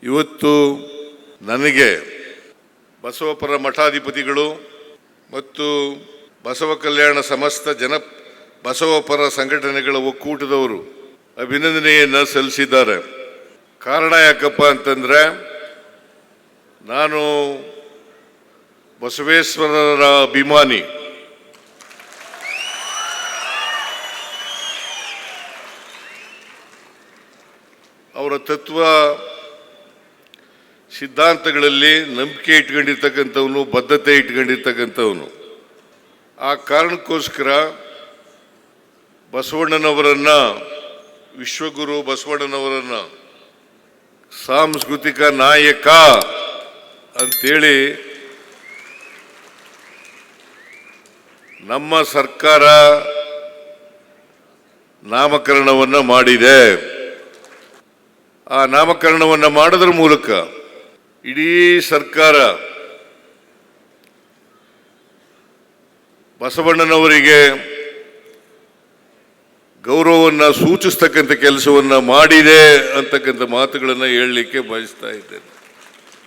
ಇವತ್ತು ನನಗೆ ಬಸವಪರ ಮಠಾಧಿಪತಿಗಳು ಮತ್ತು ಬಸವ ಕಲ್ಯಾಣ ಸಮಸ್ತ ಬಸವಪರ ಸಂಘಟನೆಗಳ ಒಕ್ಕೂಟದವರು ಅಭಿನಂದನೆಯನ್ನು ಸಲ್ಲಿಸಿದ್ದಾರೆ. ಕಾರಣ ಯಾಕಪ್ಪ ಅಂತಂದರೆ, ನಾನು ಬಸವೇಶ್ವರರ ಅಭಿಮಾನಿ. ಅವರ ತತ್ವ ಸಿದ್ಧಾಂತಗಳಲ್ಲಿ ನಂಬಿಕೆ ಇಟ್ಕೊಂಡಿರ್ತಕ್ಕಂಥವನು, ಬದ್ಧತೆ ಇಟ್ಕೊಂಡಿರ್ತಕ್ಕಂಥವನು. ಆ ಕಾರಣಕ್ಕೋಸ್ಕರ ಬಸವಣ್ಣನವರನ್ನು, ವಿಶ್ವಗುರು ಬಸವಣ್ಣನವರನ್ನು ಸಾಂಸ್ಕೃತಿಕ ನಾಯಕ ಅಂತೇಳಿ ನಮ್ಮ ಸರ್ಕಾರ ನಾಮಕರಣವನ್ನು ಮಾಡಿದೆ. ಆ ನಾಮಕರಣವನ್ನು ಮಾಡೋದ್ರ ಮೂಲಕ ಇಡೀ ಸರ್ಕಾರ ಬಸವಣ್ಣನವರಿಗೆ ಗೌರವವನ್ನು ಸೂಚಿಸ್ತಕ್ಕಂಥ ಕೆಲಸವನ್ನು ಮಾಡಿದೆ ಅಂತಕ್ಕಂಥ ಮಾತುಗಳನ್ನು ಹೇಳಲಿಕ್ಕೆ ಬಯಸ್ತಾ ಇದ್ದೇನೆ.